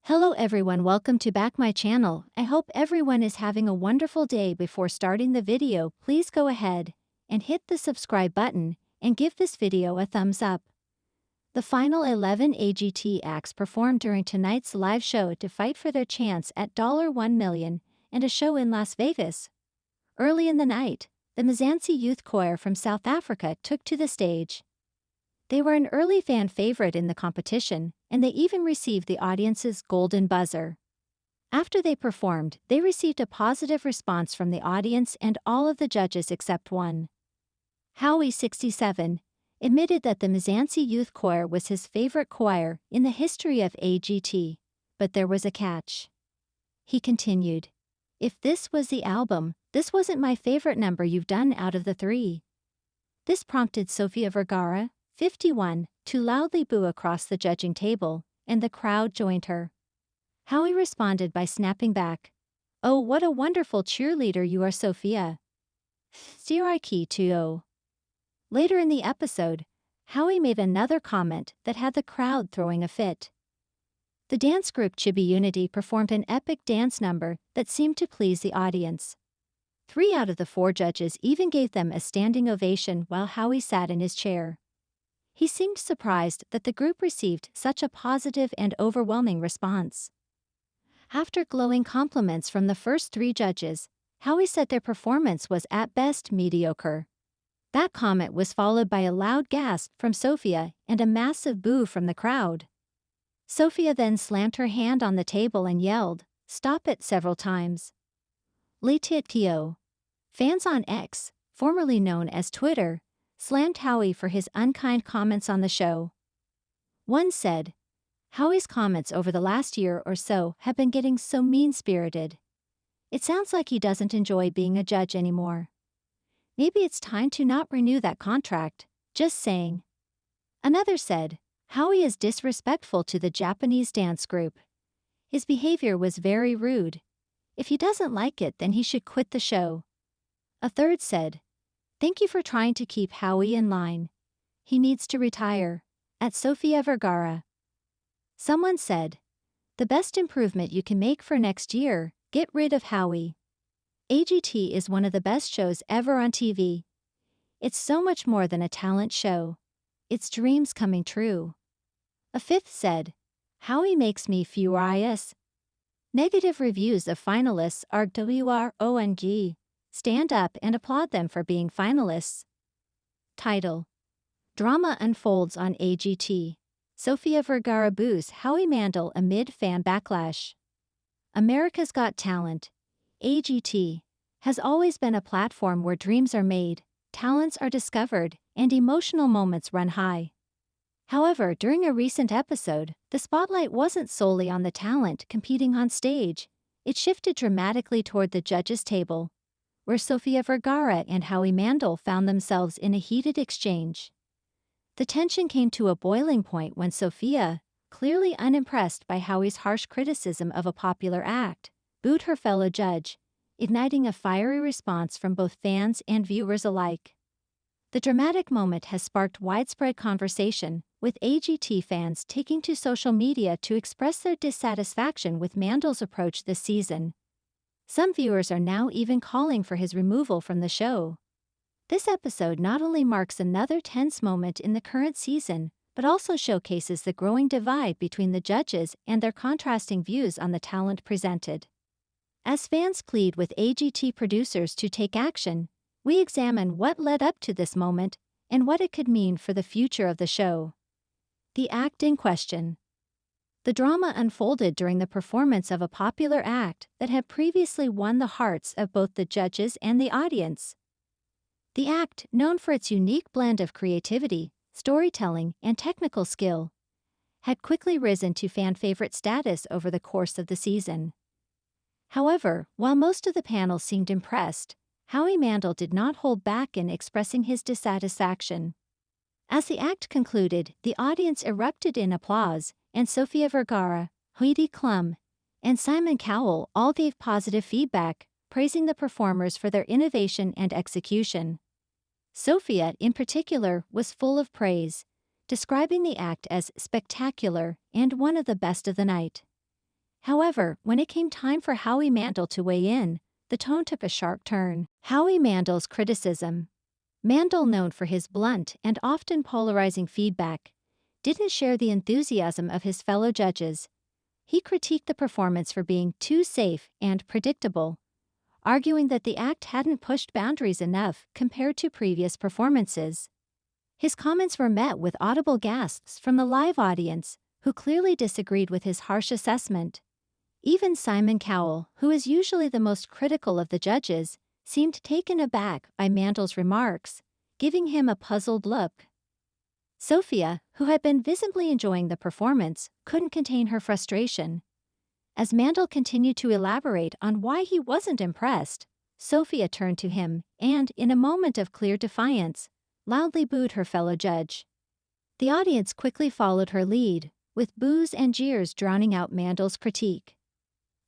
Hello everyone, welcome to back my channel. I hope everyone is having a wonderful day. Before starting the video, please go ahead and hit the subscribe button and give this video a thumbs up. The final 11 AGT acts performed during tonight's live show to fight for their chance at $1 million and a show in Las Vegas. Early in the night, the Mzansi Youth Choir from South Africa took to the stage. They were an early fan favorite in the competition, and they even received the audience's golden buzzer. After they performed, they received a positive response from the audience and all of the judges except one. Howie, 67, admitted that the Mzansi Youth Choir was his favorite choir in the history of AGT, but there was a catch. He continued, "If this was the album, this wasn't my favorite number you've done out of the three." This prompted Sofia Vergara, 51, to loudly boo across the judging table, and the crowd joined her. Howie responded by snapping back, "Oh, what a wonderful cheerleader you are, Sofia. Stiriki too." Later in the episode, Howie made another comment that had the crowd throwing a fit. The dance group Chibi Unity performed an epic dance number that seemed to please the audience. 3 out of the 4 judges even gave them a standing ovation while Howie sat in his chair. He seemed surprised that the group received such a positive and overwhelming response. After glowing compliments from the first 3 judges, Howie said their performance was at best mediocre. That comment was followed by a loud gasp from Sofia and a massive boo from the crowd. Sofia then slammed her hand on the table and yelled, "Stop it," several times. Letitkio. Fans on X, formerly known as Twitter, slammed Howie for his unkind comments on the show. One said, "Howie's comments over the last year or so have been getting so mean-spirited. It sounds like he doesn't enjoy being a judge anymore. Maybe it's time to not renew that contract, just saying." Another said, "Howie is disrespectful to the Japanese dance group. His behavior was very rude. If he doesn't like it, then he should quit the show." A third said, "Thank you for trying to keep Howie in line. He needs to retire." At Sofia Vergara. Someone said, "The best improvement you can make for next year, get rid of Howie. AGT is one of the best shows ever on TV. It's so much more than a talent show. It's dreams coming true." A fifth said, "Howie makes me furious." Negative reviews of finalists are WRONG. Stand up and applaud them for being finalists. Title: Drama unfolds on AGT. Sofia Vergara boos Howie Mandel amid fan backlash. America's Got Talent, AGT, has always been a platform where dreams are made, talents are discovered, and emotional moments run high. However, during a recent episode, the spotlight wasn't solely on the talent competing on stage. It shifted dramatically toward the judges' table, where Sofia Vergara and Howie Mandel found themselves in a heated exchange. The tension came to a boiling point when Sofia, clearly unimpressed by Howie's harsh criticism of a popular act, booed her fellow judge, igniting a fiery response from both fans and viewers alike. The dramatic moment has sparked widespread conversation, with AGT fans taking to social media to express their dissatisfaction with Mandel's approach this season. Some viewers are now even calling for his removal from the show. This episode not only marks another tense moment in the current season, but also showcases the growing divide between the judges and their contrasting views on the talent presented. As fans plead with AGT producers to take action, we examine what led up to this moment and what it could mean for the future of the show. The act in question. The drama unfolded during the performance of a popular act that had previously won the hearts of both the judges and the audience. The act, known for its unique blend of creativity, storytelling, and technical skill, had quickly risen to fan-favorite status over the course of the season. However, while most of the panel seemed impressed, Howie Mandel did not hold back in expressing his dissatisfaction. As the act concluded, the audience erupted in applause, and Sofia Vergara, Heidi Klum, and Simon Cowell all gave positive feedback, praising the performers for their innovation and execution. Sofia, in particular, was full of praise, describing the act as spectacular and one of the best of the night. However, when it came time for Howie Mandel to weigh in, the tone took a sharp turn. Howie Mandel's criticism. Mandel, known for his blunt and often polarizing feedback, didn't share the enthusiasm of his fellow judges. He critiqued the performance for being too safe and predictable, arguing that the act hadn't pushed boundaries enough compared to previous performances. His comments were met with audible gasps from the live audience, who clearly disagreed with his harsh assessment. Even Simon Cowell, who is usually the most critical of the judges, seemed taken aback by Mandel's remarks, giving him a puzzled look. Sofia, who had been visibly enjoying the performance, couldn't contain her frustration. As Mandel continued to elaborate on why he wasn't impressed, Sofia turned to him and, in a moment of clear defiance, loudly booed her fellow judge. The audience quickly followed her lead, with boos and jeers drowning out Mandel's critique.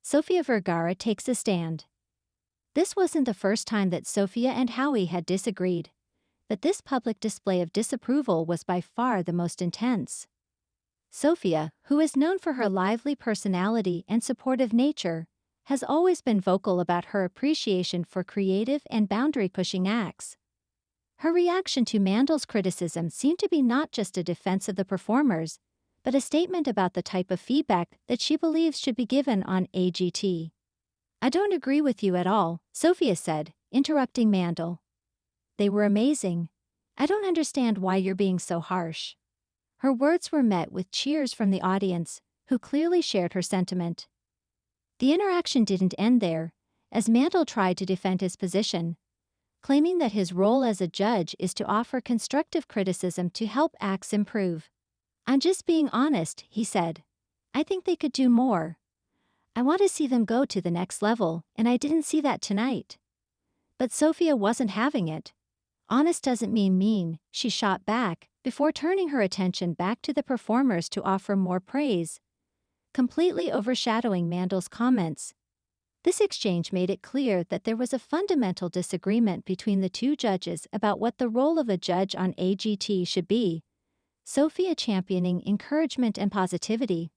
Sofia Vergara takes a stand. This wasn't the first time that Sofia and Howie had disagreed, but this public display of disapproval was by far the most intense. Sofia, who is known for her lively personality and supportive nature, has always been vocal about her appreciation for creative and boundary-pushing acts. Her reaction to Mandel's criticism seemed to be not just a defense of the performers, but a statement about the type of feedback that she believes should be given on AGT. "I don't agree with you at all," Sofia said, interrupting Mandel. "They were amazing. I don't understand why you're being so harsh." Her words were met with cheers from the audience, who clearly shared her sentiment. The interaction didn't end there, as Mandel tried to defend his position, claiming that his role as a judge is to offer constructive criticism to help acts improve. "I'm just being honest," he said. "I think they could do more. I want to see them go to the next level, and I didn't see that tonight." But Sofia wasn't having it. "Honest doesn't mean mean," she shot back, before turning her attention back to the performers to offer more praise, completely overshadowing Mandel's comments. This exchange made it clear that there was a fundamental disagreement between the two judges about what the role of a judge on AGT should be, Sofia championing encouragement and positivity,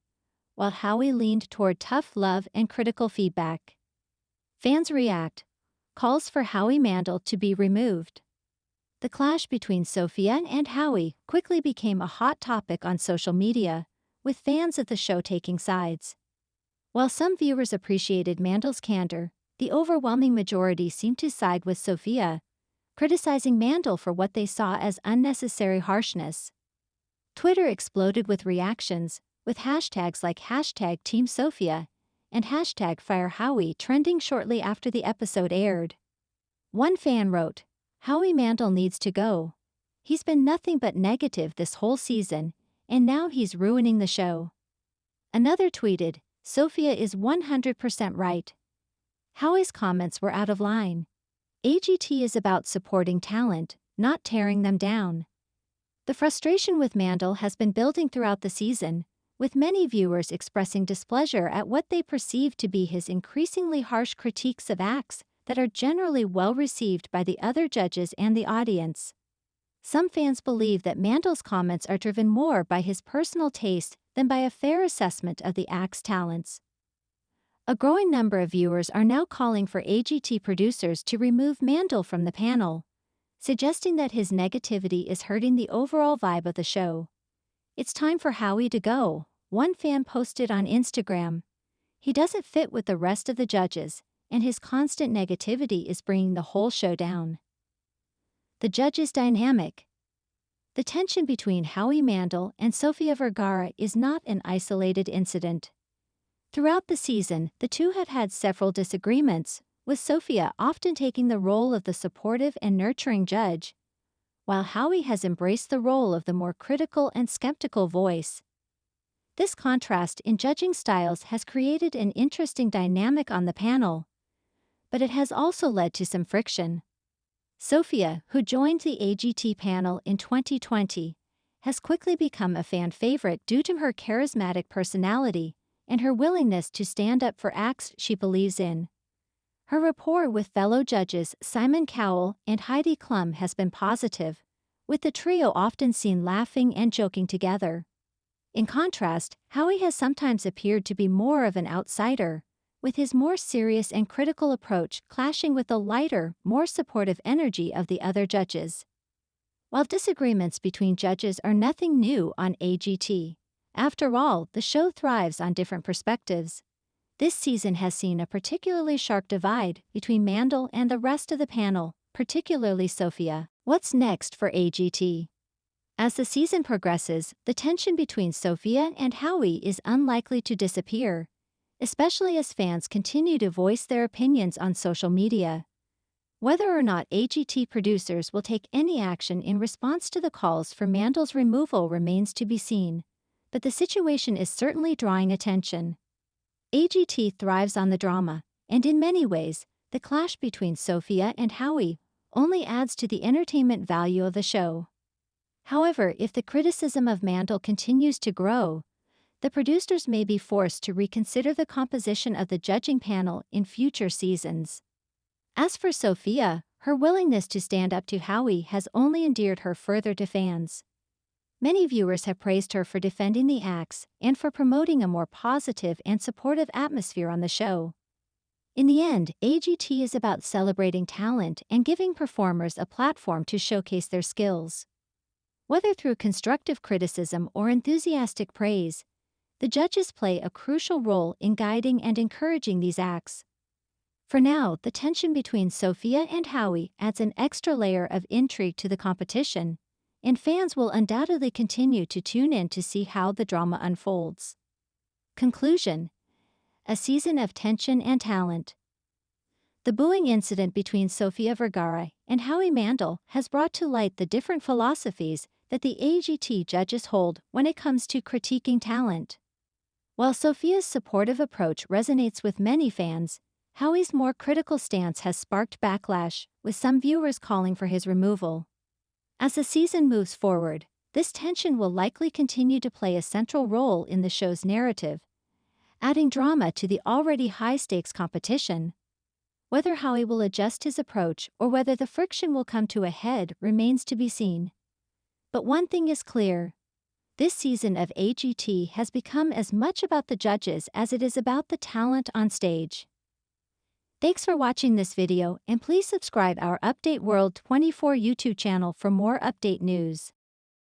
while Howie leaned toward tough love and critical feedback. Fans react. Calls for Howie Mandel to be removed. The clash between Sofia and Howie quickly became a hot topic on social media, with fans of the show taking sides. While some viewers appreciated Mandel's candor, the overwhelming majority seemed to side with Sofia, criticizing Mandel for what they saw as unnecessary harshness. Twitter exploded with reactions, with hashtags like #TeamSofia and #FireHowie trending shortly after the episode aired. One fan wrote, "Howie Mandel needs to go. He's been nothing but negative this whole season, and now he's ruining the show." Another tweeted, "Sofia is 100% right." Howie's comments were out of line. AGT is about supporting talent, not tearing them down. The frustration with Mandel has been building throughout the season, with many viewers expressing displeasure at what they perceive to be his increasingly harsh critiques of acts that are generally well received by the other judges and the audience. Some fans believe that Mandel's comments are driven more by his personal taste than by a fair assessment of the act's talents. A growing number of viewers are now calling for AGT producers to remove Mandel from the panel, suggesting that his negativity is hurting the overall vibe of the show. "It's time for Howie to go," one fan posted on Instagram. "He doesn't fit with the rest of the judges, and his constant negativity is bringing the whole show down." The judges' dynamic. The tension between Howie Mandel and Sofia Vergara is not an isolated incident. Throughout the season, the two have had several disagreements, with Sofia often taking the role of the supportive and nurturing judge, while Howie has embraced the role of the more critical and skeptical voice. This contrast in judging styles has created an interesting dynamic on the panel, but it has also led to some friction. Sofia, who joined the AGT panel in 2020, has quickly become a fan favorite due to her charismatic personality and her willingness to stand up for acts she believes in. Her rapport with fellow judges Simon Cowell and Heidi Klum has been positive, with the trio often seen laughing and joking together. In contrast, Howie has sometimes appeared to be more of an outsider, with his more serious and critical approach clashing with the lighter, more supportive energy of the other judges. While disagreements between judges are nothing new on AGT, after all, the show thrives on different perspectives. This season has seen a particularly sharp divide between Mandel and the rest of the panel, particularly Sofia. What's next for AGT? As the season progresses, the tension between Sofia and Howie is unlikely to disappear, especially as fans continue to voice their opinions on social media. Whether or not AGT producers will take any action in response to the calls for Mandel's removal remains to be seen, but the situation is certainly drawing attention. AGT thrives on the drama, and in many ways, the clash between Sofia and Howie only adds to the entertainment value of the show. However, if the criticism of Mandel continues to grow, the producers may be forced to reconsider the composition of the judging panel in future seasons. As for Sofia, her willingness to stand up to Howie has only endeared her further to fans. Many viewers have praised her for defending the acts and for promoting a more positive and supportive atmosphere on the show. In the end, AGT is about celebrating talent and giving performers a platform to showcase their skills. Whether through constructive criticism or enthusiastic praise, the judges play a crucial role in guiding and encouraging these acts. For now, the tension between Sofia and Howie adds an extra layer of intrigue to the competition, and fans will undoubtedly continue to tune in to see how the drama unfolds. Conclusion: a season of tension and talent. The booing incident between Sofia Vergara and Howie Mandel has brought to light the different philosophies that the AGT judges hold when it comes to critiquing talent. While Sofia's supportive approach resonates with many fans, Howie's more critical stance has sparked backlash, with some viewers calling for his removal. As the season moves forward, this tension will likely continue to play a central role in the show's narrative, adding drama to the already high-stakes competition. Whether Howie will adjust his approach or whether the friction will come to a head remains to be seen. But one thing is clear: this season of AGT has become as much about the judges as it is about the talent on stage. Thanks for watching this video, and please subscribe our Update World 24 YouTube channel for more update news.